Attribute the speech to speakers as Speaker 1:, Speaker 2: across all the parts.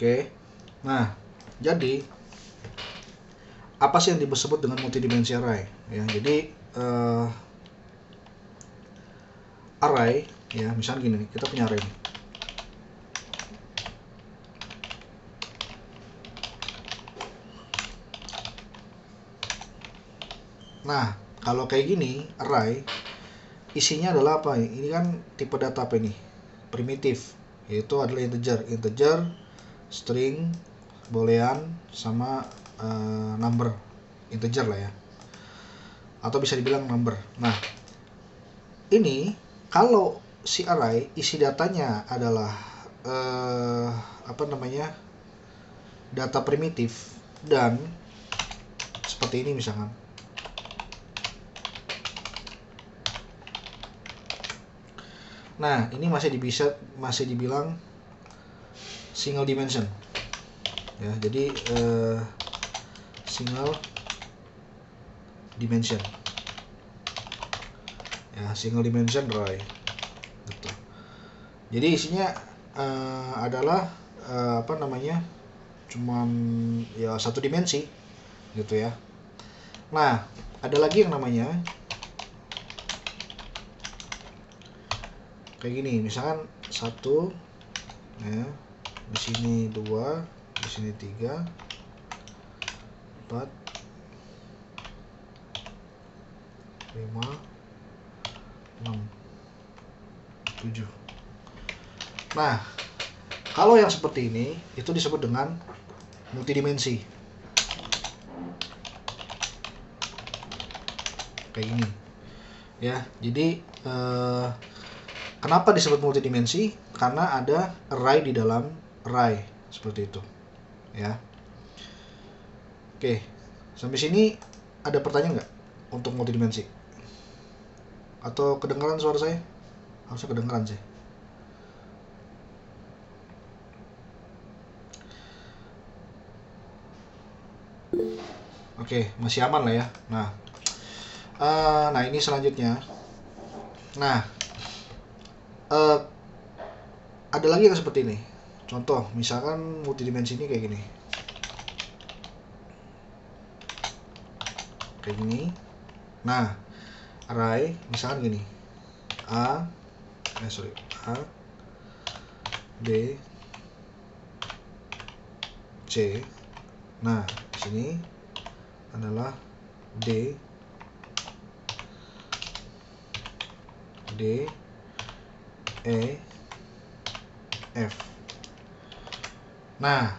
Speaker 1: Oke. Nah, jadi apa sih yang disebut dengan multidimensi array? Ya, jadi array, ya, misalnya gini, kita punya array. Nah, kalau kayak gini, array isinya adalah apa? Ini kan tipe data apa ini? Primitif, yaitu adalah integer, string, boolean, sama number, integer lah ya, atau bisa dibilang number. Nah, ini kalau si array isi datanya adalah data primitif dan seperti ini misalkan. Nah, ini masih dibilang single dimension. Ya, jadi single dimension. Ya, single dimension array. Gitu. Jadi isinya adalah cuman ya satu dimensi gitu ya. Nah, ada lagi yang namanya kayak gini, misalkan 1 ya, di sini 2, di sini 3, 4, 5, 6, 7. Nah, kalau yang seperti ini itu disebut dengan multidimensi. Kayak gini. Ya, jadi kenapa disebut multidimensi? Karena ada array di dalam array, seperti itu. Ya. Oke, sampai sini ada pertanyaan nggak untuk multidimensi? Atau kedengaran suara saya? Harusnya kedengaran sih. Oke, masih aman lah ya. Nah ini selanjutnya. Nah, ada lagi yang seperti ini. Contoh, misalkan multidimensi ini kayak gini. Kayak gini. Nah, array misalkan gini. A, B, C. Nah, di sini adalah D, E, F. Nah,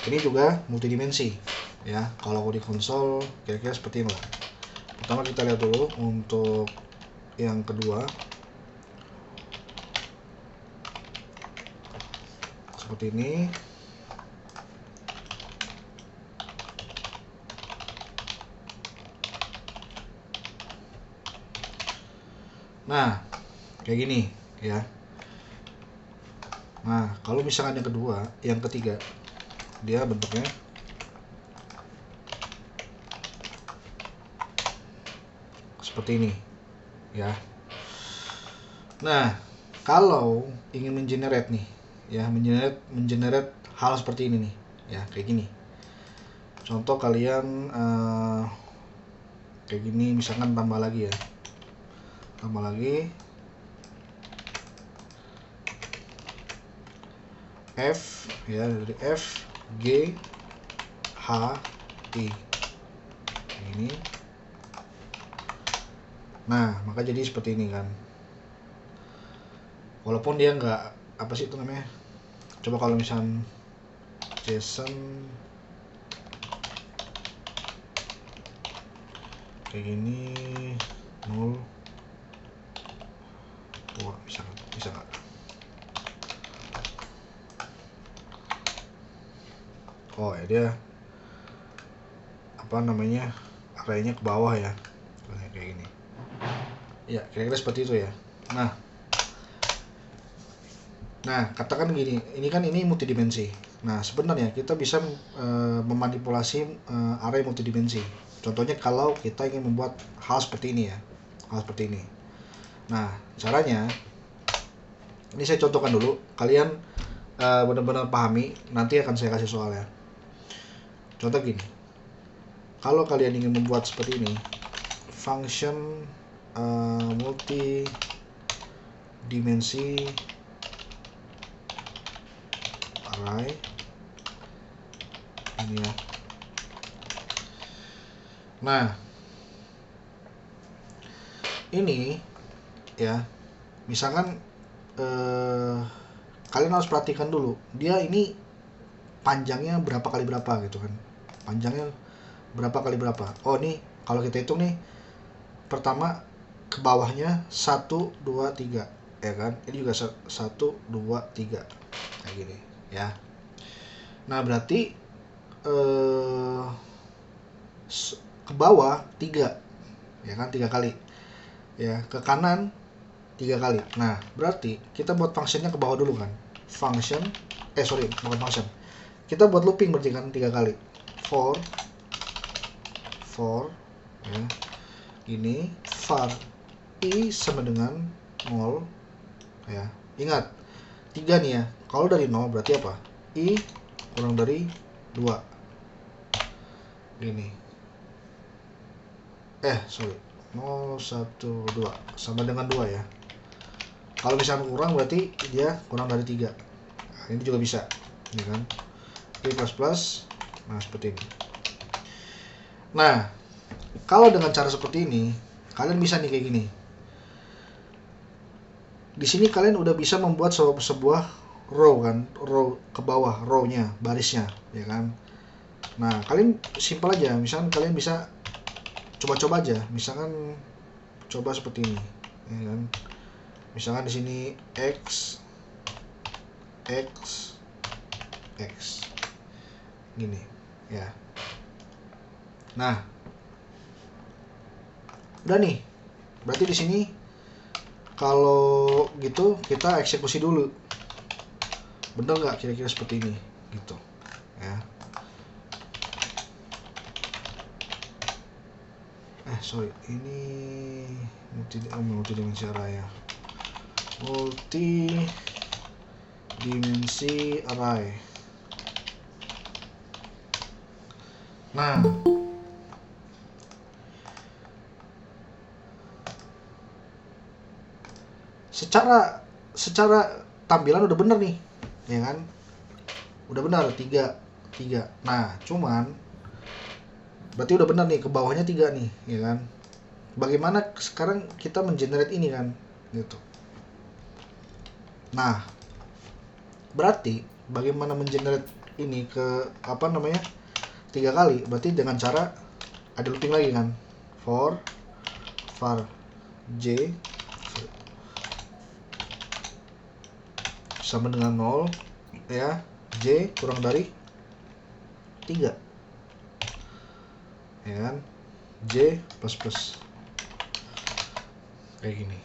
Speaker 1: ini juga multidimensi ya. Kalau di konsol kira-kira seperti ini lah. Pertama kita lihat dulu untuk yang kedua. Seperti ini. Nah, kayak gini ya. Nah, kalau misalkan yang ketiga, dia bentuknya seperti ini ya. Nah, kalau ingin mengenerate nih ya, mengenerate hal seperti ini nih ya, kayak gini. Contoh kalian kayak gini, misalkan tambah lagi F ya, dari F, G, H, I ini. Nah, maka jadi seperti ini kan. Walaupun dia nggak apa sih itu namanya. Coba kalau misalnya JSON kayak gini 0 bisa nggak? Oh ya, dia arraynya ke bawah ya, kayak gini ya, kira-kira seperti itu ya. Nah katakan gini, ini multidimensi. Nah sebenarnya kita bisa memanipulasi array multidimensi. Contohnya kalau kita ingin membuat hal seperti ini ya, Nah caranya ini saya contohkan dulu. Kalian benar-benar pahami, nanti akan saya kasih soalnya. Contoh gini, kalau kalian ingin membuat seperti ini, function multi dimensi array ini ya. Nah, ini ya, misalkan kalian harus perhatikan dulu, dia ini panjangnya berapa kali berapa gitu kan, panjangnya berapa kali berapa. Oh, nih kalau kita hitung nih, pertama ke bawahnya 1, 2, 3 ya kan, ini juga 1, 2, 3 kayak gini ya. Nah, berarti ke bawah 3 ya kan, 3 kali ya, ke kanan 3 kali. Nah, berarti kita buat functionnya ke bawah dulu kan, function bukan function, kita buat looping berarti kan 3 kali, for ya, ini var i sama dengan 0 ya. Ingat 3 nih ya, kalau dari 0 berarti apa, i kurang dari 2 gini, 0, 1, 2 sama dengan 2 ya. Kalau misalnya kurang berarti dia kurang dari 3. Nah, ini juga bisa ya kan, i plus, nah seperti ini. Nah, kalau dengan cara seperti ini, kalian bisa nih kayak gini. Di sini kalian udah bisa membuat sebuah row kan, row ke bawah, row-nya, barisnya, ya kan. Nah, kalian simpel aja. Misalkan kalian bisa coba-coba aja. Misalkan coba seperti ini, ya kan. Misalkan di sini x, gini, ya. Nah, udah nih. Berarti di sini kalau gitu kita eksekusi dulu. Bener nggak kira-kira seperti ini, gitu, ya. Ini multi dimensi array ya. Multi dimensi array. Nah, secara tampilan udah bener nih, ya kan? Udah benar 3. Nah, cuman berarti udah benar nih, ke bawahnya 3 nih, ya kan? Bagaimana sekarang kita mengenerate ini kan, gitu. Nah, berarti bagaimana mengenerate ini ke 3 kali? Berarti dengan cara ada looping lagi kan, for var j sama dengan 0 ya, j kurang dari 3 ya kan, j plus kayak gini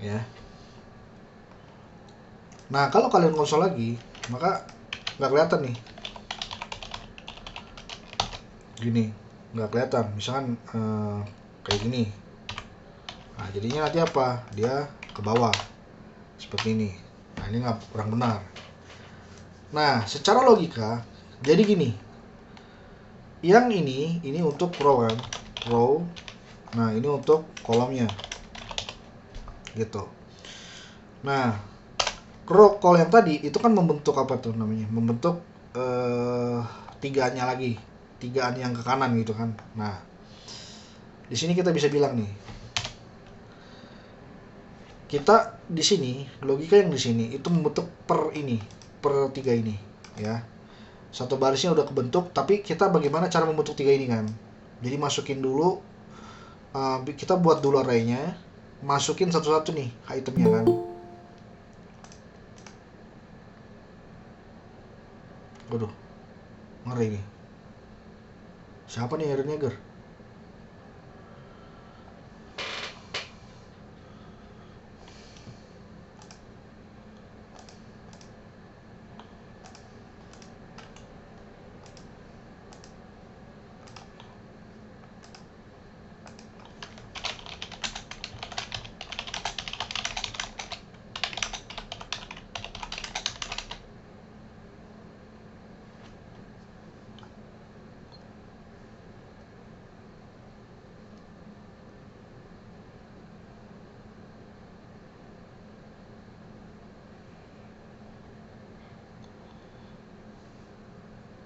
Speaker 1: ya. Nah, kalau kalian konsol lagi, maka nggak kelihatan nih, gini, nggak kelihatan. Misalkan kayak gini. Nah, jadinya nanti apa, dia ke bawah seperti ini. Nah, ini nggak, kurang benar. Nah, secara logika jadi gini, yang ini untuk row kan, row. Nah, ini untuk kolomnya, gitu. Nah, row yang tadi itu kan membentuk apa tuh namanya, membentuk tigaannya lagi, tigaan yang ke kanan gitu kan. Nah, di sini kita bisa bilang nih, kita di sini, logika yang di sini itu membentuk per 3 ini ya. Satu barisnya udah kebentuk, tapi kita bagaimana cara membentuk 3 ini kan. Jadi masukin dulu, kita buat dulu array-nya, masukin satu-satu nih itemnya kan. Waduh, ngeri nih. Siapa nih Eren Yeager?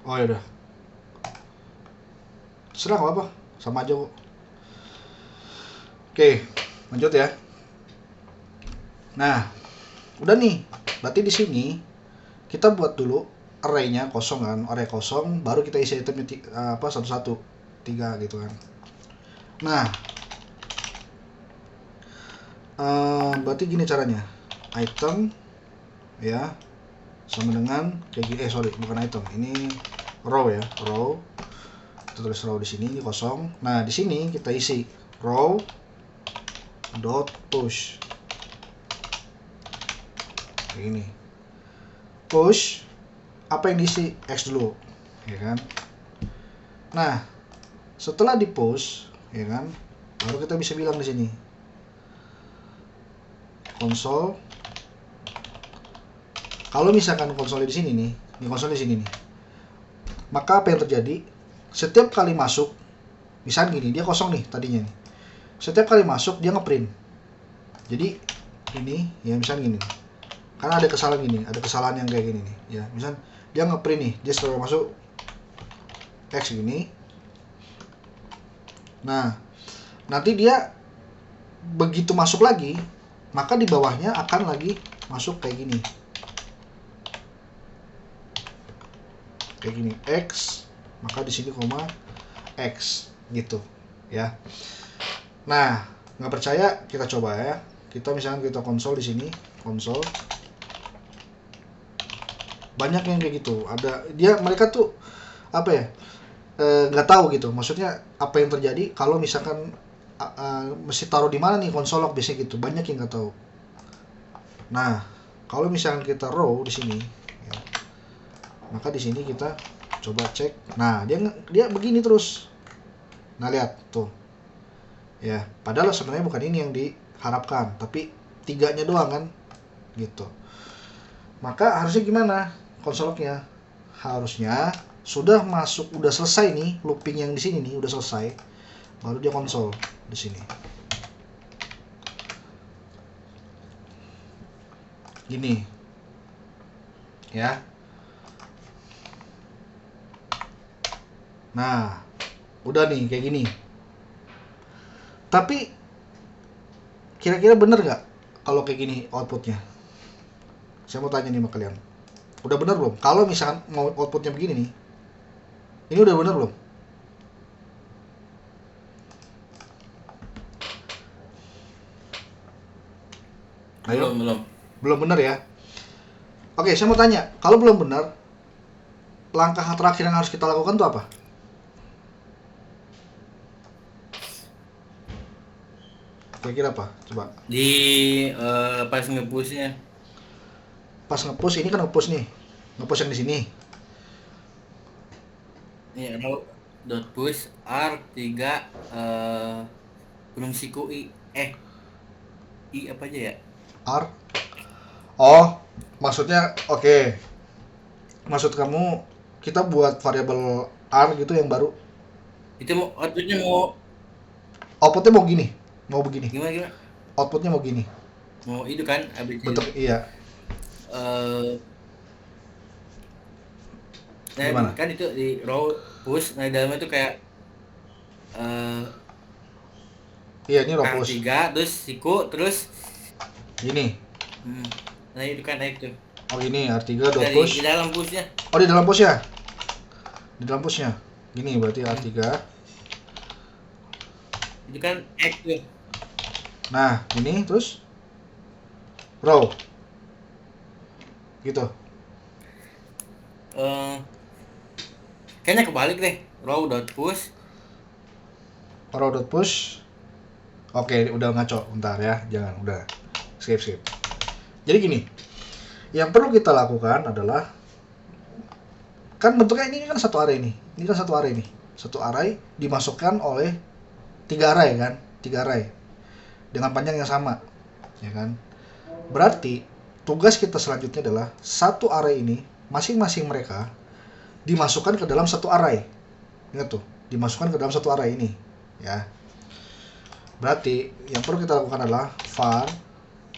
Speaker 1: Oh ya udah. Serah nggak apa, sama aja kok. Oke, lanjut ya. Nah, udah nih. Berarti di sini kita buat dulu array-nya kosong kan, array kosong, baru kita isi itemnya satu-satu, 3 gitu kan. Nah, berarti gini caranya. Item ya sama dengan kayak gini. Sorry, bukan item. Ini row ya, row. Kita tulis row di sini, ini kosong. Nah, di sini kita isi row dot push. Kayak gini. Push apa yang diisi? X dulu, ya kan? Nah, setelah di push, ya kan? Baru kita bisa bilang di sini konsol. Kalau misalkan konsolnya di sini nih, ini konsolnya di sini nih. Maka apa yang terjadi? Setiap kali masuk, misalnya gini, dia kosong nih tadinya nih. Setiap kali masuk dia ngeprint. Jadi ini ya misalnya gini. Karena ada kesalahan gini, ada kesalahan yang kayak gini nih. Ya, misalnya dia ngeprint nih, dia setelah masuk X gini. Nah, nanti dia begitu masuk lagi, maka di bawahnya akan lagi masuk kayak gini. Kayak gini, X, maka di sini koma X gitu, ya. Nah, nggak percaya kita coba ya. Kita misalnya kita konsol di sini, konsol. Banyak yang kayak gitu. Ada mereka tuh apa ya? Nggak tahu gitu. Maksudnya apa yang terjadi kalau misalkan mesti taruh di mana nih konsol log biasanya gitu. Banyak yang nggak tahu. Nah, kalau misalkan kita row di sini, ya, maka di sini kita coba cek. Nah, dia begini terus. Nah, lihat tuh. Ya, padahal sebenarnya bukan ini yang diharapkan, tapi 3-nya doang kan, gitu. Maka harusnya gimana? Konsolnya harusnya sudah masuk, udah selesai nih looping yang di sini nih, udah selesai. Baru dia konsol di sini. Gini. Ya. Nah, udah nih kayak gini. Tapi kira-kira bener nggak kalau kayak gini outputnya? Saya mau tanya nih sama kalian. Udah bener belum? Kalau misalkan mau outputnya begini nih, ini udah bener belum? Ayo. Belum bener ya? Oke, saya mau tanya. Kalau belum bener, langkah terakhir yang harus kita lakukan tuh apa? Kira-kira apa? Coba.
Speaker 2: Pas nge-pushnya.
Speaker 1: Pas nge-push, ini kan nge-push nih. Nge-push yang di sini.
Speaker 2: Ini row dot push R3 Gunung Siku I apa aja ya?
Speaker 1: R. Oh, maksudnya oke. Maksud kamu kita buat variabel R gitu yang baru.
Speaker 2: Itu mau outputnya mau
Speaker 1: Outputnya mau gini. Mau begini.
Speaker 2: gimana?
Speaker 1: Outputnya mau gini.
Speaker 2: Mau itu kan ABC.
Speaker 1: Bentuk iya.
Speaker 2: eh nah
Speaker 1: Gimana?
Speaker 2: kan itu di row push, nah di dalamnya tuh kayak eh
Speaker 1: Iya, ini row push.
Speaker 2: R3 terus siku terus
Speaker 1: Gini.
Speaker 2: hmm, nah itu kan itu
Speaker 1: Oh, ini R3 dot
Speaker 2: dari di
Speaker 1: push.
Speaker 2: dalam pushnya.
Speaker 1: Oh, di dalam push ya? Di dalam pushnya. Gini berarti R3.
Speaker 2: Itu kan X tuh.
Speaker 1: Nah, ini terus row. Gitu.
Speaker 2: eh Kayaknya kebalik deh, row dot push.
Speaker 1: Row dot push. Oke, udah ngaco. Bentar ya. Jangan, udah. Skip. Jadi gini. Yang perlu kita lakukan adalah kan bentuknya ini kan satu array nih. Ini kan satu array nih. Satu array dimasukkan oleh 3 array kan? 3 array dengan panjang yang sama, ya kan? Berarti tugas kita selanjutnya adalah satu array ini masing-masing mereka dimasukkan ke dalam satu array. Ingat tuh, dimasukkan ke dalam satu array ini, ya. Berarti yang perlu kita lakukan adalah var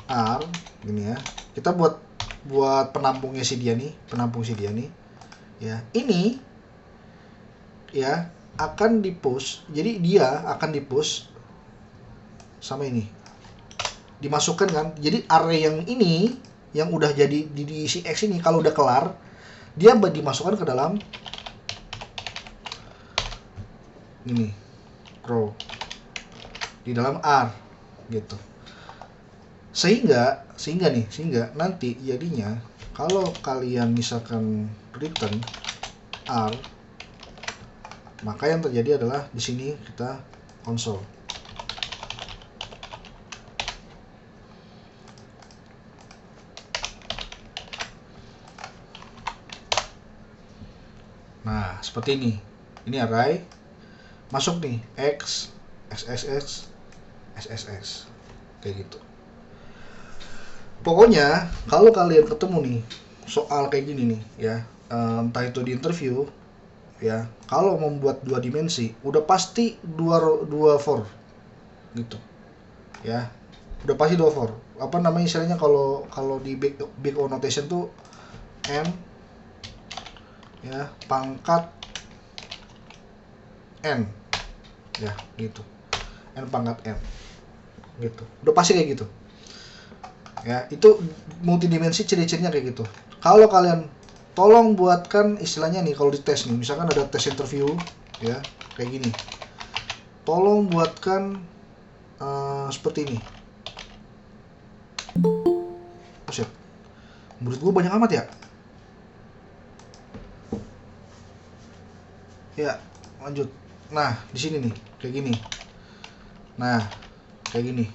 Speaker 1: r gini ya. Kita buat penampungnya si dia nih, penampung si dia nih. Ya, ini ya akan di-push. Jadi dia akan di-push sama ini. Dimasukkan kan. Jadi array yang ini yang udah jadi di si X ini kalau udah kelar, dia dimasukkan ke dalam ini row di dalam R gitu. Sehingga nanti jadinya kalau kalian misalkan return R, maka yang terjadi adalah di sini kita console. Nah, seperti ini. Ini array masuk nih X, XXX, SSX. Kayak gitu. Pokoknya kalau kalian ketemu nih soal kayak gini nih ya, entah itu di interview ya, kalau membuat 2 dimensi udah pasti dua for gitu. Ya. Udah pasti 2 for. Apa namanya istilahnya kalau di big O notation tuh n ya pangkat n ya gitu, n pangkat n gitu, udah pasti kayak gitu ya. Itu multidimensi ciri-cirinya kayak gitu. Kalau kalian tolong buatkan istilahnya nih, kalau di tes nih misalkan ada tes interview ya kayak gini, tolong buatkan seperti ini. Buset, menurut gue banyak amat ya. Ya, lanjut. Nah, di sini nih, kayak gini. Nah, kayak gini.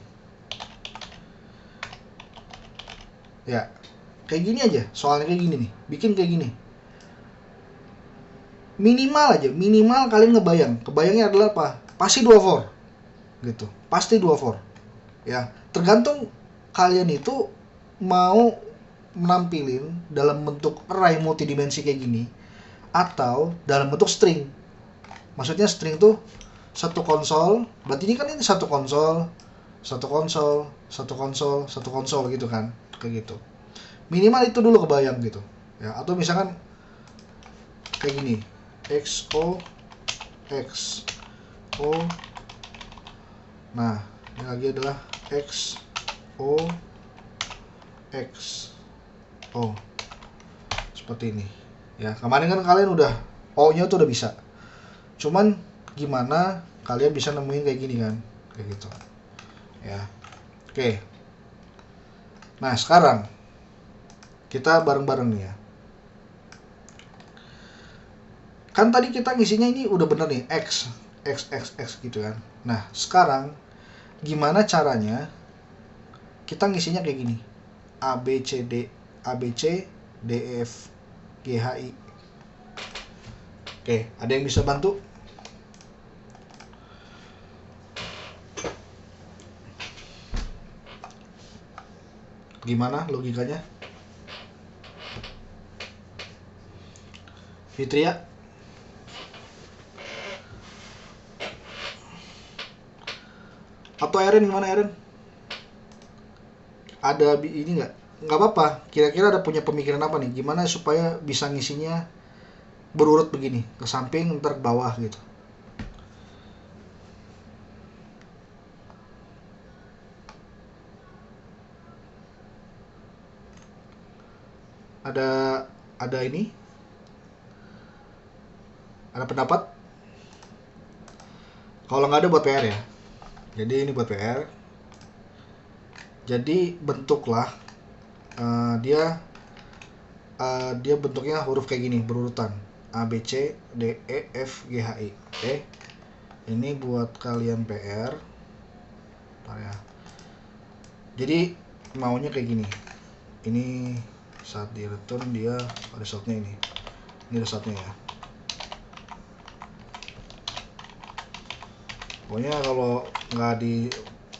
Speaker 1: Ya, kayak gini aja. Soalnya kayak gini nih. Bikin kayak gini. Minimal kalian ngebayang. Kebayangnya adalah apa? Pasti 2 for. Gitu. Pasti 2 for. Ya, tergantung kalian itu mau menampilin dalam bentuk array multidimensi kayak gini atau dalam bentuk string. Maksudnya string tuh satu konsol, berarti ini kan ini satu konsol gitu kan, kayak gitu. Minimal itu dulu kebayang gitu ya. Atau misalkan kayak gini, XO. Nah, ini lagi adalah XO. Seperti ini ya. Kemarin kan kalian udah O-nya tuh udah bisa. Cuman gimana kalian bisa nemuin kayak gini kan, kayak gitu ya. Oke, nah sekarang kita bareng-bareng nih ya. Kan tadi kita ngisinya ini udah bener nih X gitu kan. Nah sekarang gimana caranya kita ngisinya kayak gini, A B C D E F G H I. Oke, ada yang bisa bantu? Gimana logikanya? Fitria? Atau Erin, gimana Erin? Ada ini nggak? Nggak apa-apa. Kira-kira ada punya pemikiran apa nih? Gimana supaya bisa ngisinya berurut begini, ke samping ntar ke bawah gitu? Ada ini? Ada pendapat? Kalau nggak ada buat PR ya. Jadi ini buat PR. Jadi bentuklah dia bentuknya huruf kayak gini berurutan, A B C D E F G H I. Oke. Ini buat kalian PR. Bentar ya. Jadi maunya kayak gini. Ini saat di return dia resultnya ini. Ini resultnya ya. Pokoknya kalau nggak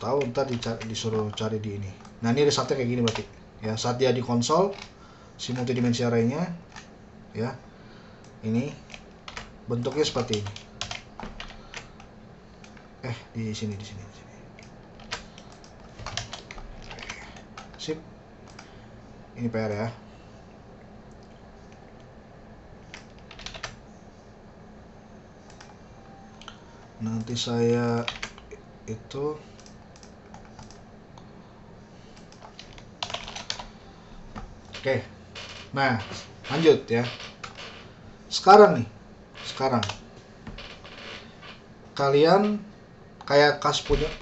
Speaker 1: tahu ntar disuruh cari di ini. Nah ini resultnya kayak gini berarti ya. Saat dia di konsol si multidimensi array-nya ya, ini bentuknya seperti ini. Di sini sip. Ini PR ya. Nanti saya itu oke. Nah, lanjut ya. Sekarang kalian kayak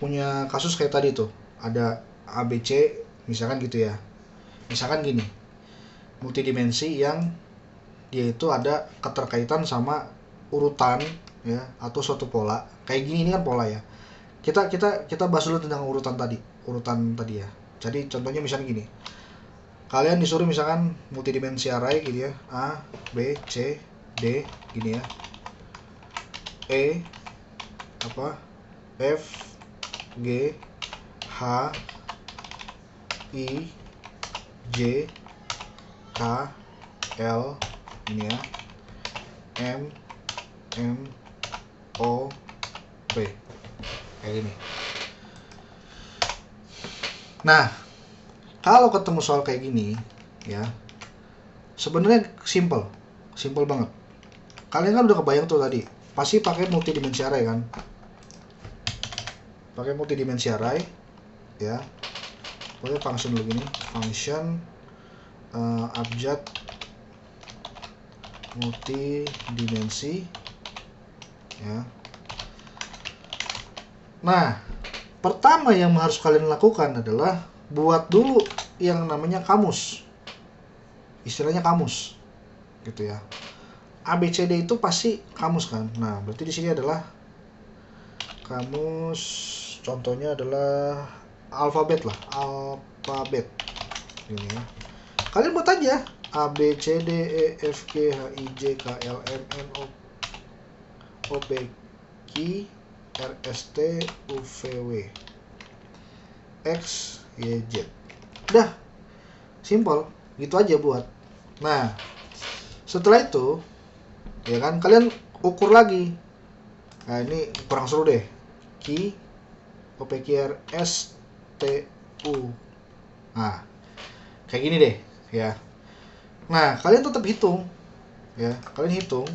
Speaker 1: punya kasus kayak tadi tuh. Ada ABC misalkan gitu ya. Misalkan gini. Multidimensi yang dia itu ada keterkaitan sama urutan ya atau suatu pola. Kayak gini ini kan pola ya. Kita bahas dulu tentang urutan tadi ya. Jadi contohnya misalnya gini. Kalian disuruh misalkan multidimensi array gitu ya. A, B, C, D gini ya. E F, G, H, I, J, K, L ini ya. M, O, P. Kayak gini. Nah, kalau ketemu soal kayak gini ya, sebenarnya simple banget. Kalian kan udah kebayang tuh tadi, pasti pakai multidimensi array kan? Pakai multidimensi array ya. Boleh function dulu gini, function abjad multidimensi ya. Nah, pertama yang harus kalian lakukan adalah buat dulu yang namanya kamus. Istilahnya kamus. Gitu ya. ABCD itu pasti kamus kan. Nah, berarti di sini adalah kamus, contohnya adalah alfabet lah, alfabet. Ini ya. Kalian buat aja A B C D E F G H I J K L M N O P Q R S T U V W X Y Z. Udah simple gitu aja buat. Nah, setelah itu ya kan kalian ukur lagi. Nah, ini kurang seru deh. Q O P Q R S T U. Nah, kayak gini deh ya. Nah, kalian tetap hitung ya. Kalian hitung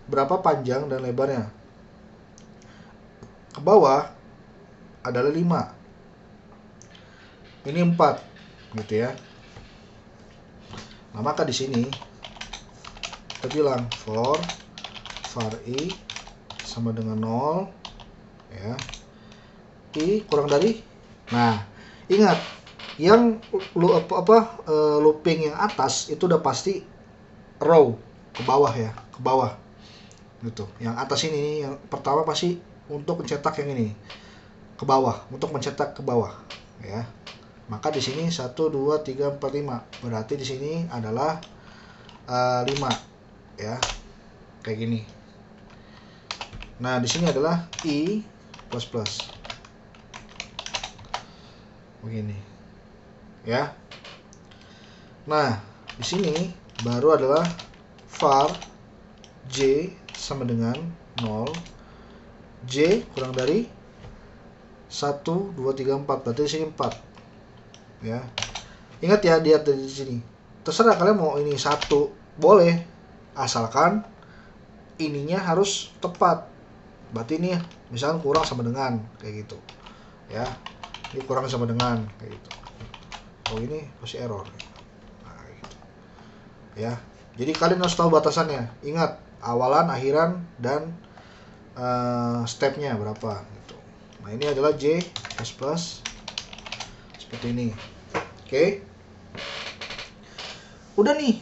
Speaker 1: berapa panjang dan lebarnya. Ke bawah adalah 5. Ini 4 gitu ya. Nah, maka di sini kita bilang for var i sama dengan 0 ya. I kurang dari. Nah, ingat yang looping yang atas itu udah pasti row ke bawah ya, ke bawah gitu. Yang atas ini yang pertama pasti untuk mencetak yang ini ke bawah, untuk mencetak ke bawah ya. Maka di sini 1 2 3 4 5. Berarti di sini adalah 5 ya. Kayak gini. Nah, di sini adalah i plus plus. Begini. Ya. Nah, di sini baru adalah var j sama dengan 0, j kurang dari 1 2 3 4. Berarti di sini 4. Ya. Ingat ya, lihat dari sini. Terserah kalian mau ini 1 boleh, asalkan ininya harus tepat. Berarti ini misalkan kurang sama dengan kayak gitu. Ya. Ini kurang sama dengan kayak gitu. Oh, ini pasti error. Nah, gitu. Ya. Jadi kalian harus tahu batasannya. Ingat awalan, akhiran dan stepnya berapa gitu. Nah, ini adalah J plus seperti ini. Oke. Udah nih.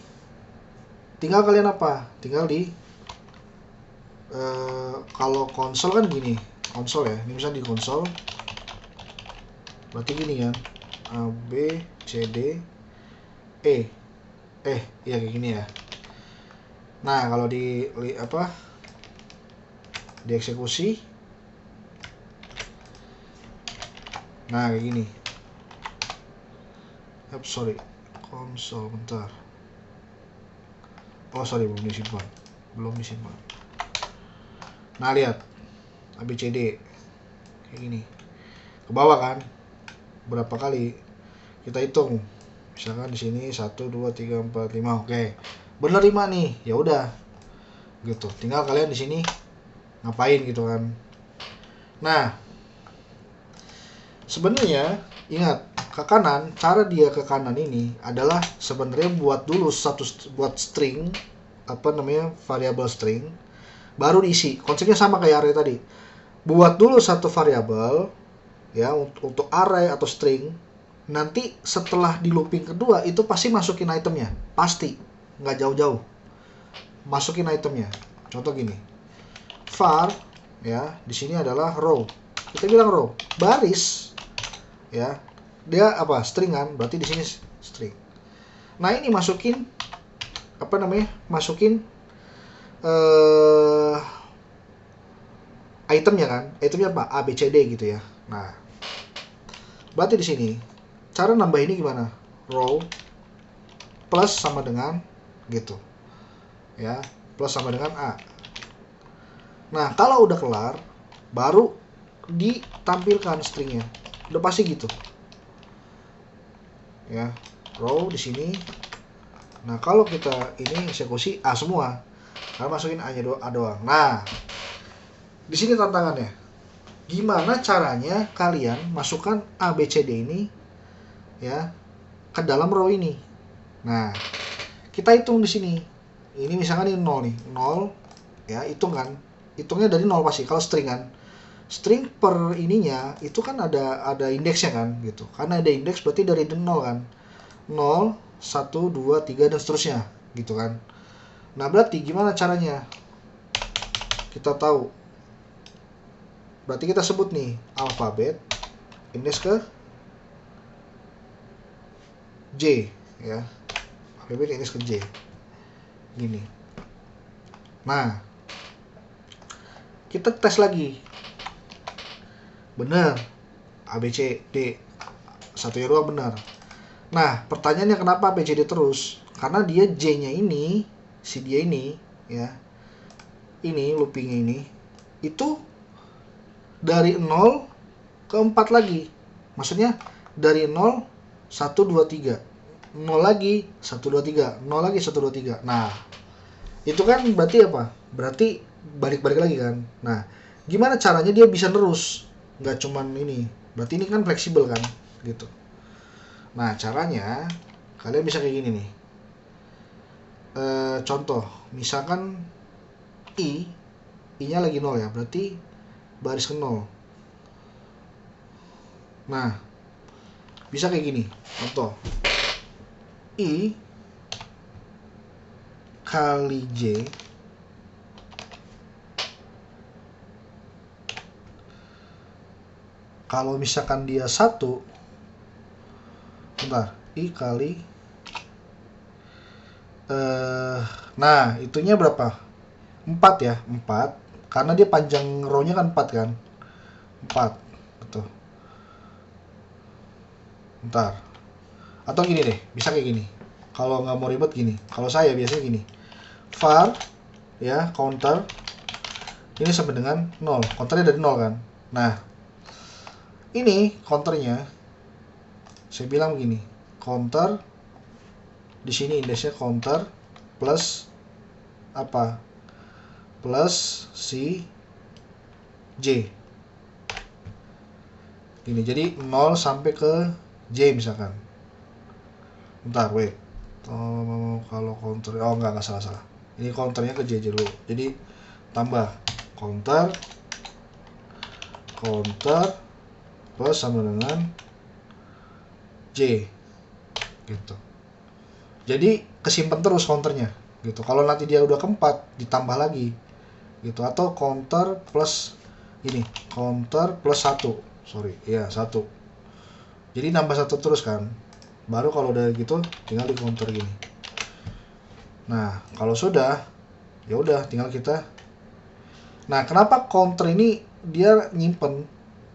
Speaker 1: Tinggal kalian apa? Tinggal di kalau konsol kan gini. Konsol ya. Ini misalnya di konsol. Berarti gini kan. A B C D E. Iya kayak gini ya. Nah, kalau dieksekusi, nah kayak gini. Sorry, konsol bentar. Oh sorry, belum disimpan. Nah, lihat ABCD kayak gini. Ke bawah kan? Berapa kali? Kita hitung. Misalkan di sini 1 2 3 4 5. Oke. Bener 5 nih. Ya udah. Gitu. Tinggal kalian di sini ngapain gitu kan. Nah, sebenarnya ingat ke kanan, cara dia ke kanan ini adalah sebenarnya buat dulu buat string, apa namanya, variabel string, baru diisi. Konsepnya sama kayak array tadi. Buat dulu satu variabel ya untuk array atau string. Nanti setelah di looping kedua itu pasti masukin itemnya, pasti, nggak jauh-jauh masukin itemnya. Contoh gini, var ya, di sini adalah row, kita bilang row baris ya, dia apa, string kan, berarti di sini string. Nah ini masukin apa namanya, masukin itemnya kan, itemnya apa, A B C D gitu ya. Nah berarti di sini cara nambah ini gimana, row plus sama dengan gitu ya, plus sama dengan A. Nah kalau udah kelar baru ditampilkan stringnya, udah pasti gitu ya, row di sini. Nah kalau kita ini eksekusi A semua, karena masukin A nya doang. Nah di sini tantangannya, gimana caranya kalian masukkan A B C D ini ya ke dalam row ini. Nah kita hitung di sini, ini misalkan ini 0 nih, 0 ya, hitung kan, hitungnya dari 0 pasti kalau string kan. String per ininya itu kan ada indeksnya kan gitu, karena ada indeks berarti dari 0 kan, 0 1 2 3 dan seterusnya gitu kan. Nah berarti gimana caranya kita tahu, berarti kita sebut nih alfabet indeks ke J ya, alfabet indeks ke J gini. Nah kita tes lagi, bener A B C D 1 2 benar. Nah pertanyaannya kenapa A B C D terus, karena dia J nya ini, si dia ini ya, ini loopingnya ini itu dari 0 ke 4 lagi, maksudnya dari 0 1 2 3 0 lagi 1 2 3 0 lagi 1 2 3. Nah itu kan berarti apa, berarti balik-balik lagi kan. Nah gimana caranya dia bisa terus, nggak cuman ini, berarti ini kan fleksibel kan gitu. Nah caranya kalian bisa kayak gini nih, contoh misalkan i nya lagi 0 ya, berarti baris ke 0. Nah bisa kayak gini, contoh i kali j kalau misalkan dia 1, bentar, i kali nah itunya berapa, 4 ya, 4 karena dia panjang row-nya kan 4 kan, 4 betul. Bentar, atau gini deh, bisa kayak gini, kalau nggak mau ribet gini, kalau saya biasanya gini, var ya counter ini sama dengan 0, counternya dari 0 kan. Nah ini counternya saya bilang begini, counter di sini indeksnya counter plus apa, plus si j ini, jadi 0 sampai ke j misalkan. Bentar wait, kalau counter, oh enggak salah, ini counternya ke j dulu, jadi tambah counter plus sama dengan j gitu, jadi kesimpan terus counternya gitu. Kalau nanti dia udah keempat ditambah lagi gitu, atau counter plus ini, counter plus 1, sorry ya 1, jadi nambah 1 terus kan, baru kalau udah gitu tinggal di counter gini. Nah kalau sudah ya udah tinggal kita. Nah kenapa counter ini dia nyimpen,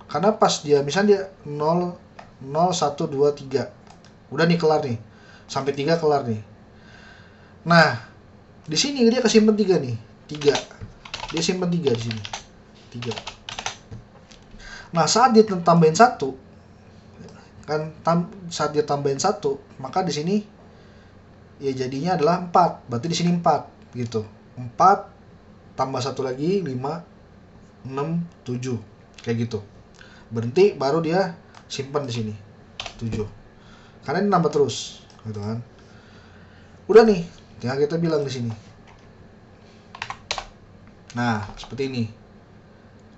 Speaker 1: karena pas dia misalnya dia 0 1 2 3 udah nih kelar nih, sampai 3 kelar nih. Nah di sini dia kesimpan 3 nih, 3 dia simpan 3 di sini, 3. Nah saat dia tambahin 1 kan, saat dia tambahin 1 maka di sini ya jadinya adalah 4, berarti di sini 4 gitu, 4 tambah 1 lagi 5 6 7 Kayak gitu. Berhenti baru dia simpan di sini. 7. Karena ini nambah terus, gitu kan. Udah nih, tinggal kita bilang di sini. Nah, seperti ini.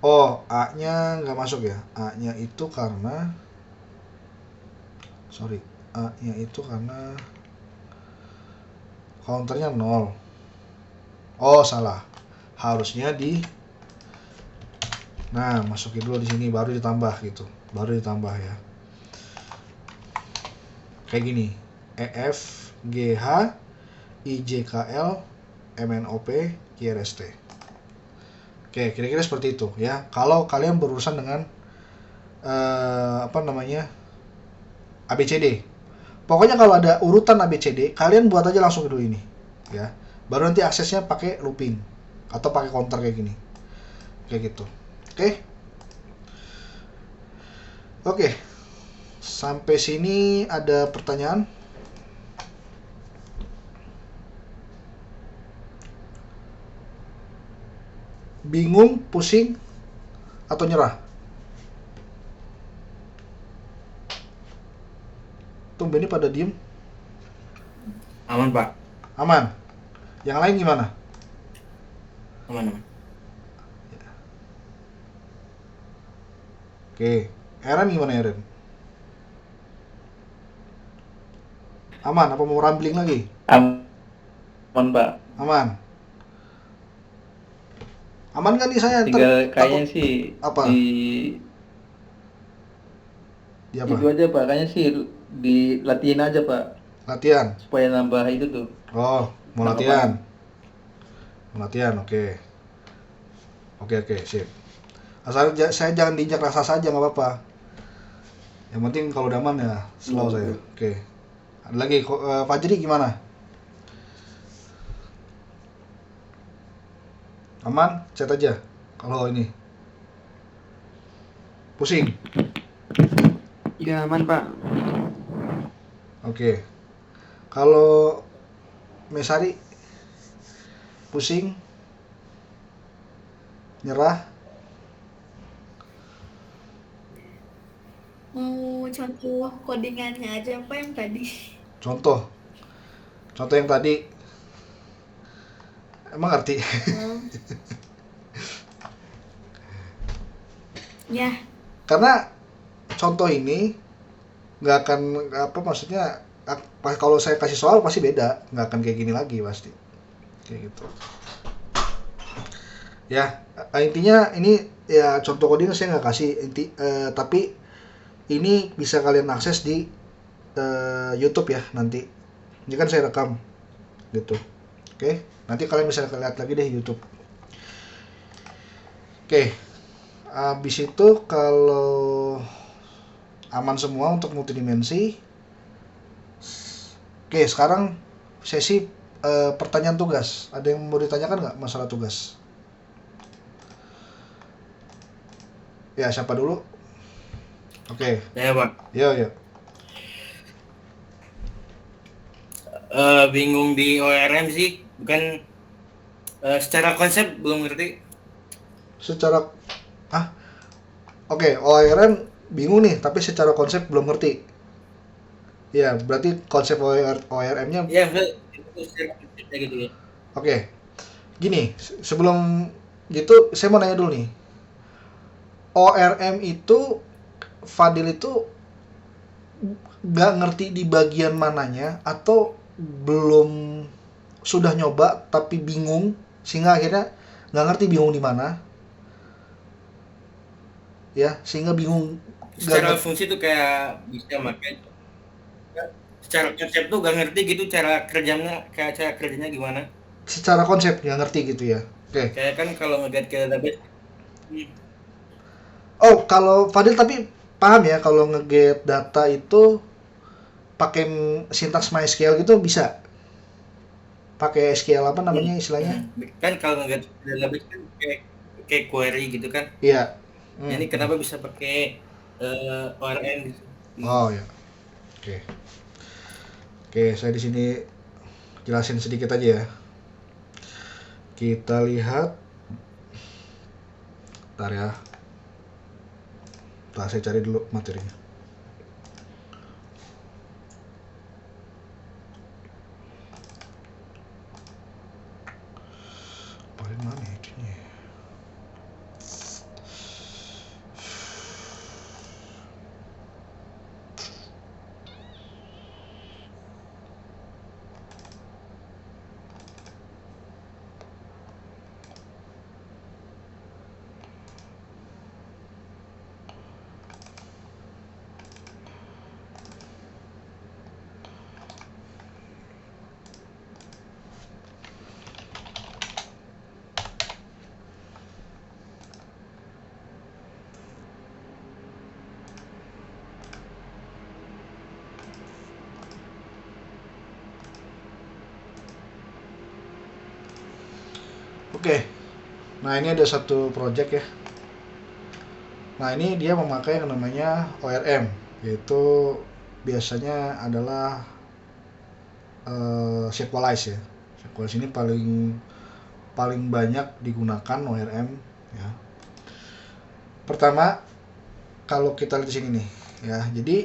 Speaker 1: Oh, A-nya nggak masuk ya. A-nya itu karena A-nya itu karena counternya 0. Oh, salah. Harusnya Nah, masukin dulu di sini baru ditambah gitu. Baru ditambah ya. Kayak gini. EF, GH, IJKL, MNOP, QRST. Oke, kira-kira seperti itu ya. Kalau kalian berurusan dengan ABCD. Pokoknya kalau ada urutan ABCD, kalian buat aja langsung dulu ini, ya. Baru nanti aksesnya pakai looping atau pakai counter kayak gini, kayak gitu. Oke. Sampai sini ada pertanyaan? Bingung, pusing, atau nyerah? Tumben ini pada diem.
Speaker 2: Aman, Pak.
Speaker 1: Aman. Yang lain gimana?
Speaker 2: Aman.
Speaker 1: Oke. Eren gimana, Eren? Aman apa mau rambling lagi?
Speaker 3: Aman, Pak.
Speaker 1: Aman. Aman kan nih saya?
Speaker 3: Tinggal kayaknya sih
Speaker 1: apa? Di apa?
Speaker 3: Itu aja Pak, kayaknya sih dilatihin aja Pak.
Speaker 1: Latihan?
Speaker 3: Supaya nambah itu tuh.
Speaker 1: Oh, mau latihan? Mau latihan, oke. Oke, sip. Asal saya jangan diinjak rasa saja, nggak apa-apa. Yang penting kalau udah aman ya, slow saya. Oke. Ada lagi, Fajri gimana? Aman? Chat aja. Kalau ini. Pusing?
Speaker 4: Ya aman Pak.
Speaker 1: Oke. Kalau Mesari? Pusing? Nyerah?
Speaker 5: Mau contoh codingannya aja apa yang tadi?
Speaker 1: Contoh yang tadi. Emang ngerti?
Speaker 5: Ya.
Speaker 1: Karena contoh ini nggak akan maksudnya kalau saya kasih soal pasti beda, nggak akan kayak gini lagi pasti, kayak gitu. Ya intinya ini ya contoh coding saya nggak kasih tapi ini bisa kalian akses di YouTube ya nanti. Ini kan saya rekam gitu. Oke, nanti kalian bisa lihat lagi deh YouTube. Oke, habis itu kalau aman semua untuk multidimensi. Oke, sekarang sesi pertanyaan tugas. Ada yang mau ditanyakan nggak masalah tugas? Ya, siapa dulu? Oke.
Speaker 2: Ya, Pak.
Speaker 1: Yo.
Speaker 2: Bingung di ORM sih, bukan secara konsep belum ngerti.
Speaker 1: Oke, ORM bingung nih, tapi secara konsep belum ngerti. Ya, berarti konsep ORM-nya.
Speaker 2: Ya, itu secara konsepnya gitu ya.
Speaker 1: Oke. Gini, sebelum gitu saya mau nanya dulu nih. ORM itu Fadil itu nggak ngerti di bagian mananya atau belum sudah nyoba tapi bingung sehingga akhirnya nggak ngerti bingung di mana ya sehingga bingung
Speaker 2: Secara fungsi tuh kayak bisa pakai, secara konsep tuh gak ngerti gitu cara kerjanya gimana.
Speaker 1: Secara konsep nggak ngerti gitu ya. Oke.
Speaker 2: Kayak kan kalau ngeliat ke database.
Speaker 1: Oh, kalau Fadil tapi paham ya kalau nge-get data itu pakai sintaks MySQL gitu bisa? Pakai SQL apa namanya istilahnya?
Speaker 2: Kan kalau ngeliat ke database kan kayak query gitu kan.
Speaker 1: Iya.
Speaker 2: Ini kenapa bisa pakai ORM gitu?
Speaker 1: Oh ya. Oke, saya di sini jelasin sedikit aja ya. Kita lihat. Bentar ya. Nah, saya cari dulu materinya. Paling mana ya itunya? Oke. Nah, ini ada satu project ya. Nah, ini dia memakai yang namanya ORM, yaitu biasanya adalah Shapewalyze ya. Shapewalyze ini paling banyak digunakan ORM ya. Pertama, kalau kita lihat di sini nih ya. Jadi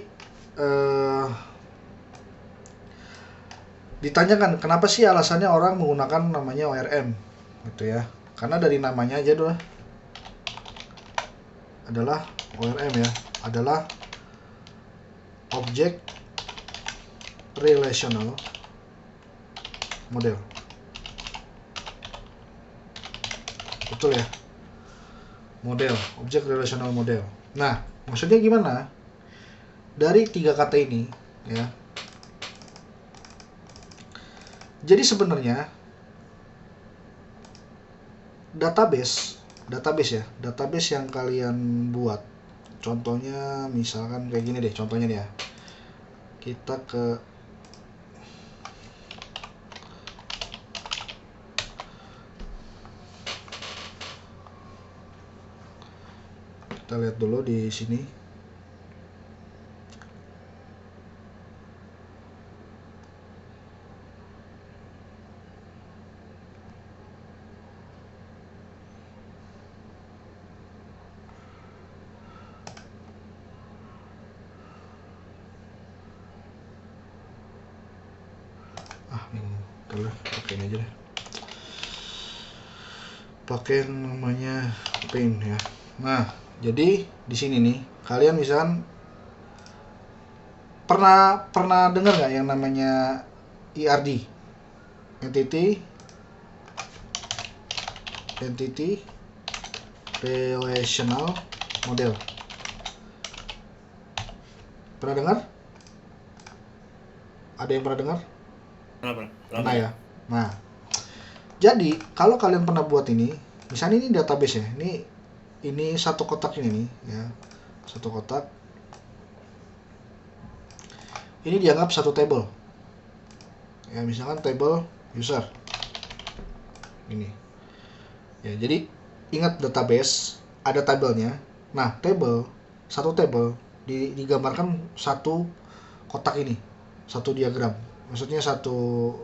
Speaker 1: ditanyakan kenapa sih alasannya orang menggunakan namanya ORM gitu ya. Karena dari namanya aja doh adalah ORM ya, adalah Object Relational Model. Betul ya? Model, Object Relational Model. Nah, maksudnya gimana? Dari 3 kata ini ya. Jadi sebenarnya database ya, database yang kalian buat. Contohnya misalkan kayak gini deh, contohnya nih ya. Kita lihat dulu di sini. Pakai aja deh, pakai namanya paint ya. Nah, jadi di sini nih kalian misalkan pernah dengar nggak yang namanya ERD, entity relational model? Pernah dengar? Ada yang pernah dengar? Pernah ya. Nah, jadi kalau kalian pernah buat ini, misalnya ini database ya, ini satu kotak ini nih ya, satu kotak. Ini dianggap satu table. Ya, misalkan table user. Ini. Ya, jadi ingat database ada tabelnya. Nah, satu table digambarkan satu kotak ini, satu diagram. Maksudnya satu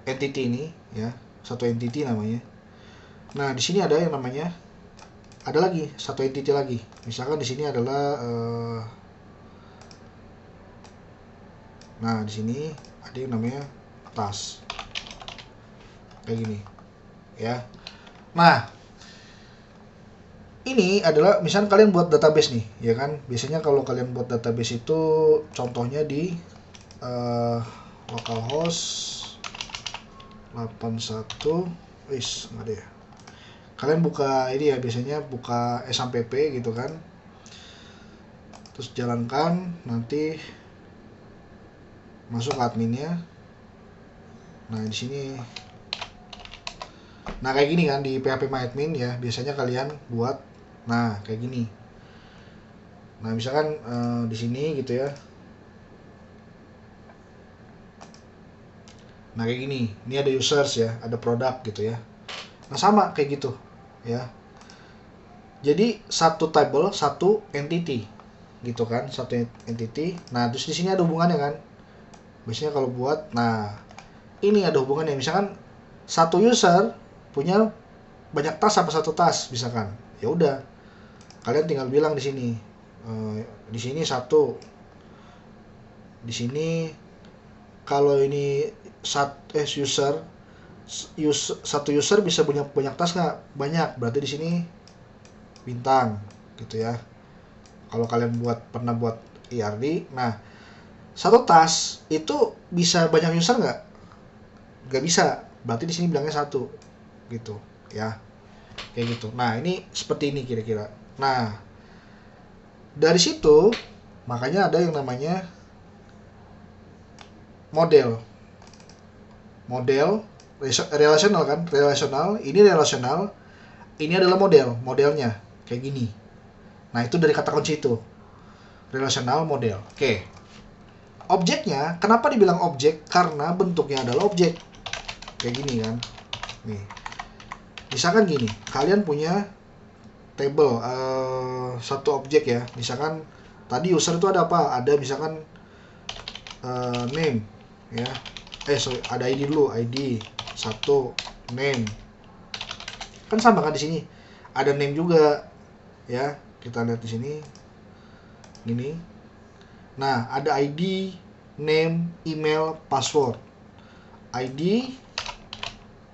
Speaker 1: entity ini ya, satu entity namanya. Nah, di sini ada yang namanya, ada lagi satu entity lagi. Misalkan di sini adalah nah, di sini ada yang namanya task. Kayak gini. Ya. Nah, ini adalah misalkan kalian buat database nih, ya kan? Biasanya kalau kalian buat database itu contohnya di localhost 81 nggak ada ya. Kalian buka ini ya, biasanya buka SMPP gitu kan. Terus jalankan, nanti masuk ke adminnya. Nah, di sini. Nah, kayak gini kan di phpMyAdmin ya, biasanya kalian buat nah kayak gini. Nah, misalkan di sini gitu ya. Nah, kayak gini. Ini ada users ya, ada produk gitu ya. Nah, sama kayak gitu ya. Jadi satu table, satu entity gitu kan, satu entity. Nah, terus di sini ada hubungannya kan. Biasanya kalau buat, nah ini ada hubungannya. Misalkan satu user punya banyak tas apa satu tas misalkan. Ya udah. kalian tinggal bilang di sini. Di sini 1. Di sini kalau ini satu user bisa punya banyak tas nggak? Banyak, berarti di sini bintang gitu ya. Kalau kalian pernah buat ERD, nah satu tas itu bisa banyak user nggak? Nggak bisa, berarti di sini bilangnya 1 gitu ya, kayak gitu. Nah ini seperti ini kira-kira. Nah dari situ makanya ada yang namanya model relasional kan, ini relasional, ini adalah modelnya kayak gini. Nah itu dari kata kunci itu, relasional model. Oke. Objeknya kenapa dibilang objek? Karena bentuknya adalah objek kayak gini kan. Nih misalkan gini, kalian punya table satu objek ya, misalkan tadi user itu ada apa, ada misalkan name ya, ada ID dulu, ID 1 name kan sama kan, di sini ada name juga ya, kita lihat di sini gini. Nah ada ID, name, email, password. ID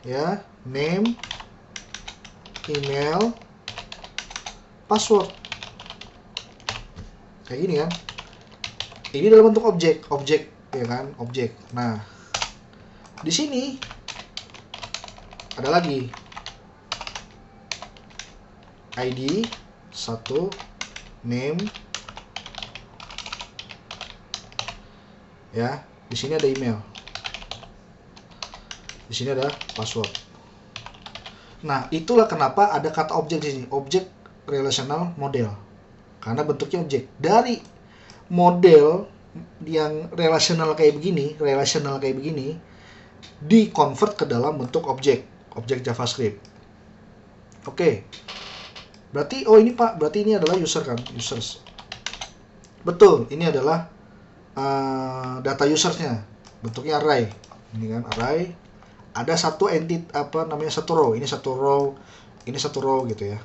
Speaker 1: ya, name, email, password kayak gini kan. Ini dalam bentuk objek ya kan, objek. Nah di sini ada lagi ID 1 name ya, di sini ada email, di sini ada password. Nah itulah kenapa ada kata objek di sini, objek relational model, karena bentuknya objek. Dari model yang relational kayak begini di-convert ke dalam bentuk objek JavaScript. Oke. Berarti ini Pak, berarti ini adalah user kan, users. Betul, ini adalah data usersnya, bentuknya array. Ini kan array. Ada satu satu row. Ini satu row gitu ya.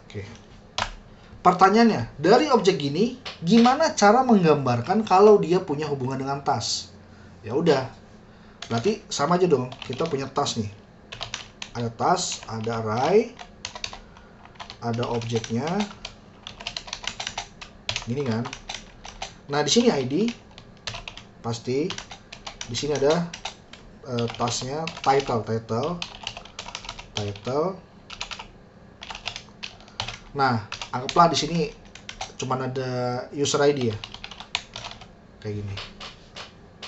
Speaker 1: Oke. Pertanyaannya, dari objek gini, gimana cara menggambarkan kalau dia punya hubungan dengan tas? Ya udah, berarti sama aja dong. Kita punya tas nih. Ada tas, ada array, ada objeknya. Gini kan. Nah, di sini ID pasti. Di sini ada tasnya, title. Nah, anggaplah di sini cuman ada user ID ya. Kayak gini.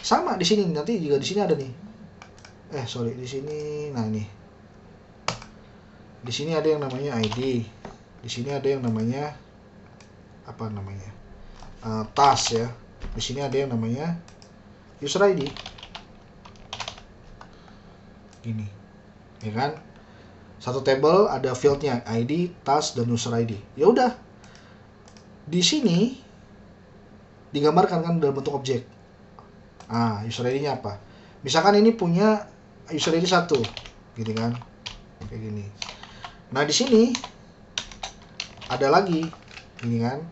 Speaker 1: Sama di sini, nanti juga di sini ada nih. Di sini. Nah, ini. Di sini ada yang namanya ID. Di sini ada yang namanya tas ya. Di sini ada yang namanya user ID. Gini. Ya kan? Satu table ada fieldnya ID, tas, dan user ID. Ya udah. Di sini digambarkan kan dalam bentuk objek. User ID-nya apa? Misalkan ini punya user ID 1, gitu kan? Kayak gini. Nah, di sini ada lagi, ini kan?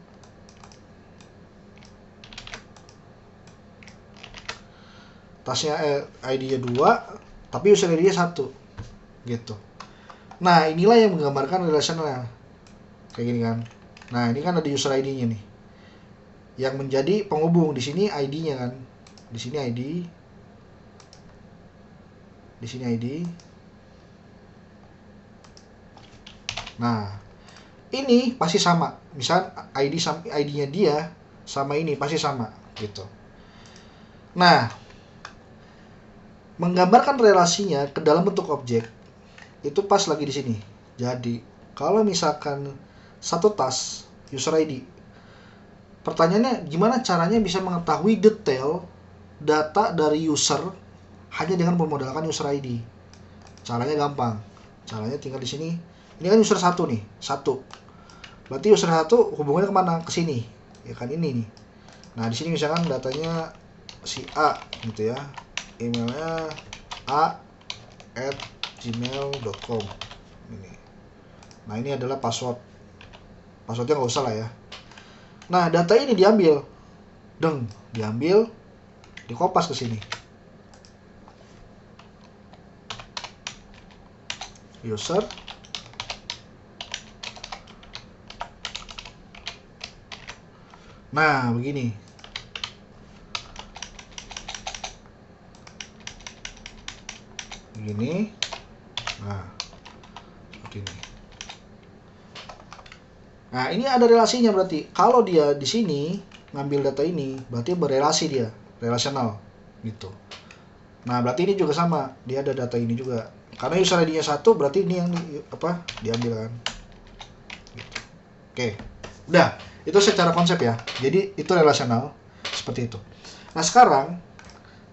Speaker 1: Tasnya ID-nya 2, tapi user ID-nya 1. Gitu. Nah, inilah yang menggambarkan relationnya. Kayak gini kan. Nah, ini kan ada user ID-nya nih. Yang menjadi penghubung, di sini ID-nya kan. Di sini ID. Di sini ID. Nah, ini pasti sama. Misal ID-nya dia sama ini pasti sama gitu. Nah, menggambarkan relasinya ke dalam bentuk objek itu pas lagi di sini. Jadi, kalau misalkan satu tas user ID, pertanyaannya gimana caranya bisa mengetahui detail data dari user hanya dengan bermodalkan user ID? Caranya gampang. Caranya tinggal di sini. Ini kan user 1 nih, 1. Berarti user 1 hubungannya kemana? Ke sini. Ya kan ini nih. Nah, di sini misalkan datanya si A gitu ya. Emailnya a@gmail.com ini. Nah, ini adalah passwordnya nggak usah lah ya. Nah, data ini diambil, diambil, dikopas ke sini. User, nah begini. Begini. Nah, seperti ini. Nah, ini ada relasinya berarti. Kalau dia di sini ngambil data ini, berarti berelasi dia, relasional gitu. Nah, berarti ini juga sama, dia ada data ini juga. Karena user ID-nya 1, berarti ini yang diambil kan. Gitu. Oke. Udah, itu secara konsep ya. Jadi itu relasional seperti itu. Nah, sekarang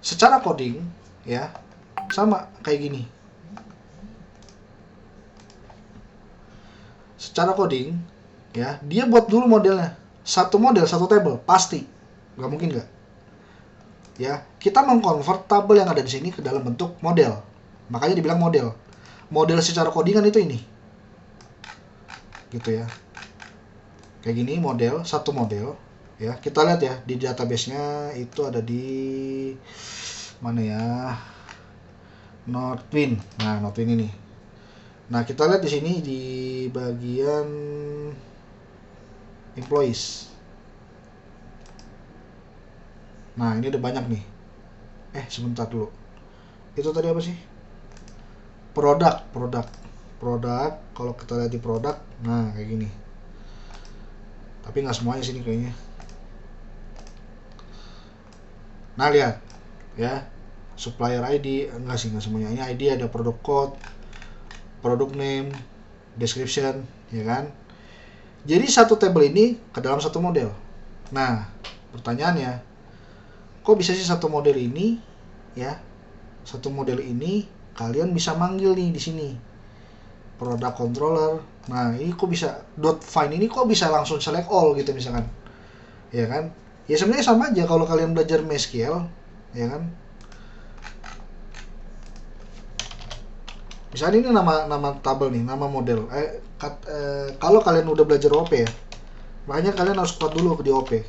Speaker 1: secara coding ya sama kayak gini. Secara coding ya, dia buat dulu modelnya. Satu model, satu table, pasti. Nggak mungkin nggak. Ya, kita mengkonvert tabel yang ada di sini ke dalam bentuk model. Makanya dibilang model. Model secara codingan itu ini. Gitu ya. Kayak gini model, satu model ya. Kita lihat ya di database-nya itu ada di mana ya? Notewin. Nah, Notewin ini. Nah, kita lihat di sini di bagian employees. Nah, ini ada banyak nih. Sebentar dulu. Itu tadi apa sih? Produk. Kalau kita lihat di produk, nah kayak gini. Tapi nggak semuanya sini kayaknya. Nah, lihat ya. Supplier ID, enggak semuanya. Ini ID ada product code, product name, description, ya kan? Jadi satu tabel ini ke dalam satu model. Nah, pertanyaannya, kok bisa sih satu model ini ya? Satu model ini kalian bisa manggil nih di sini. Product controller. Nah, ini kok bisa .find ini kok bisa langsung select all gitu misalkan. Ya kan? Ya sebenarnya sama aja kalau kalian belajar MySQL, ya kan? Misalnya ini nama tabel nih, nama model. Kalau kalian udah belajar OP ya, makanya kalian harus kuat dulu di OP.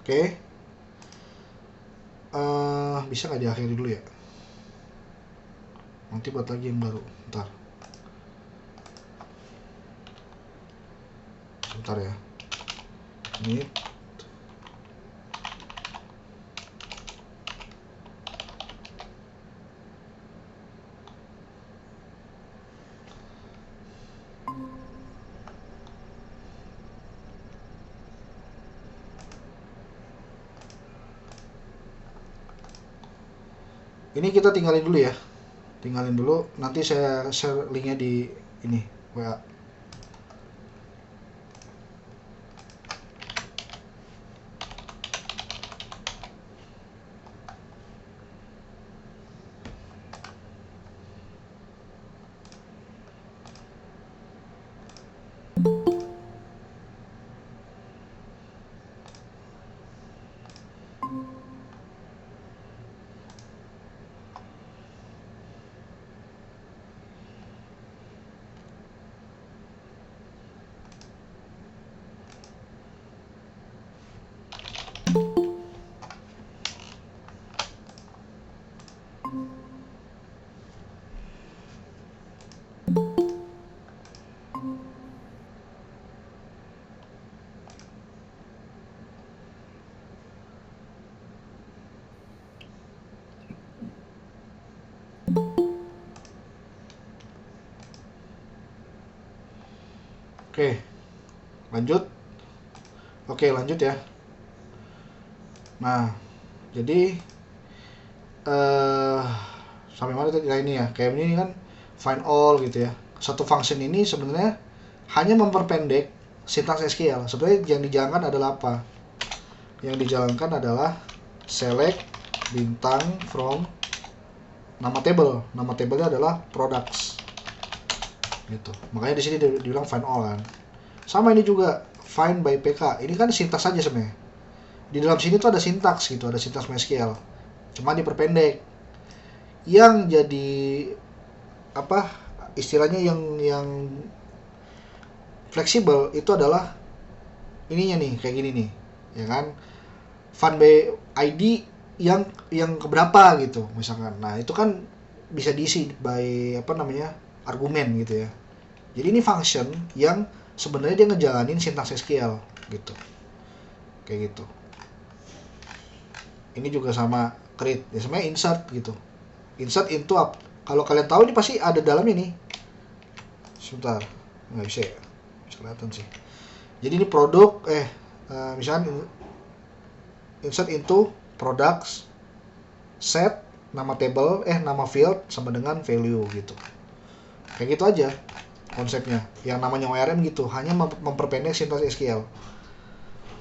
Speaker 1: Oke. Bisa nggak diakhiri dulu ya? Nanti buat lagi yang baru. Sebentar ya. Ini kita tinggalin dulu ya. Tinggalin dulu, nanti saya share linknya di ini WA. Oke, lanjut. Oke, lanjut ya. Nah, jadi sampai mana tadi? Nah, ini ya, kayak ini kan find all gitu ya. Satu function ini sebenarnya hanya memperpendek sintaks SQL. Sebenarnya yang dijalankan adalah apa? Yang dijalankan adalah select bintang from nama table. Nama tablenya adalah products. Gitu. Makanya di sini dibilang find all kan. Sama ini juga find by PK. Ini kan sintaks saja sebenarnya. Di dalam sini tuh ada sintaks gitu, ada sintaks MySQL. Cuma diperpendek. Yang jadi apa istilahnya yang fleksibel itu adalah ininya nih, kayak gini nih, ya kan? Find by ID yang keberapa gitu misalkan. Nah, itu kan bisa diisi by argumen gitu ya. Jadi ini function yang sebenarnya dia ngejalanin sintaks SQL gitu. Kayak gitu. Ini juga sama create. Ya sebenarnya insert gitu. Insert into up. Kalau kalian tahu ini pasti ada dalamnya nih. Sebentar. Nggak bisa ya. Bisa kelihatan sih. Jadi ini produk misalnya insert into products set nama table nama field sama dengan value gitu. Kayak gitu aja konsepnya. Yang namanya ORM gitu, hanya memperpendek sintaks SQL.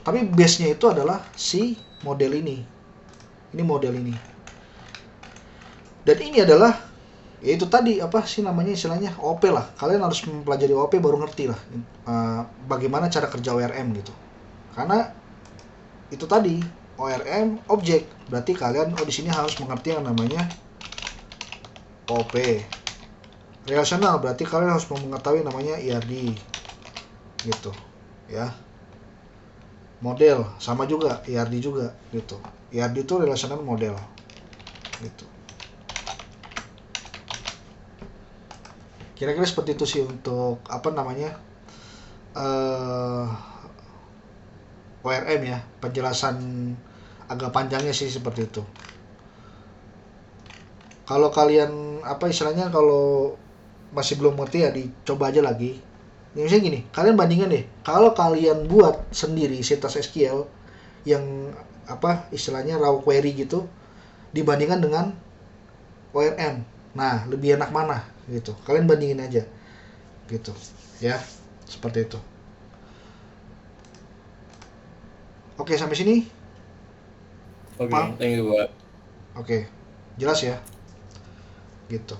Speaker 1: Tapi base-nya itu adalah si model ini. Ini model ini. Dan ini adalah yaitu tadi istilahnya OP lah. Kalian harus mempelajari OP baru ngerti lah bagaimana cara kerja ORM gitu. Karena itu tadi ORM objek, berarti kalian di sini harus mengerti yang namanya OP. Relasional berarti kalian harus mengetahui namanya IRD gitu ya. Model sama juga, IRD juga gitu. IRD itu relational model gitu. Kira-kira seperti itu sih untuk ORM ya, penjelasan agak panjangnya sih seperti itu. Kalau kalian kalau masih belum ngerti ya dicoba aja lagi. Ya, misalnya gini, kalian bandingkan deh, kalau kalian buat sendiri sintaks SQL yang istilahnya raw query gitu dibandingkan dengan ORM. Nah, lebih enak mana gitu. Kalian bandingin aja. Gitu. Ya, seperti itu. Oke, sampai sini.
Speaker 2: Oke, thank you, Pak.
Speaker 1: Oke. Jelas ya. Gitu.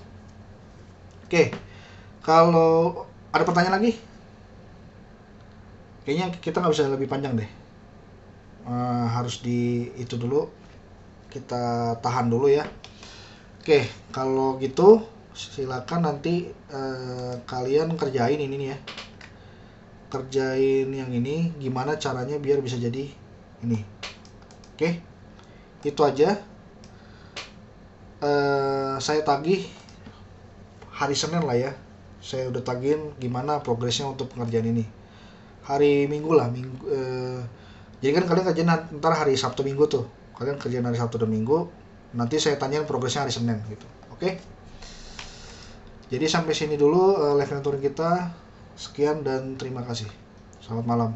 Speaker 1: Oke. Kalau ada pertanyaan lagi? Kayaknya kita nggak bisa lebih panjang deh. Harus di itu dulu. Kita tahan dulu ya. Oke, kalau gitu silakan nanti kalian kerjain ini nih ya. Kerjain yang ini gimana caranya biar bisa jadi ini. Oke. Itu aja. Saya tagih hari Senin lah ya. Saya udah tagihin gimana progresnya untuk pengerjaan ini. Hari Minggu lah, jadi kan kalian kerjain ntar hari Sabtu Minggu tuh. Kalian kerjain hari Sabtu dan Minggu. Nanti saya tanyain progresnya hari Senin gitu. Oke. Jadi sampai sini dulu live mentoring kita. Sekian dan terima kasih. Selamat malam.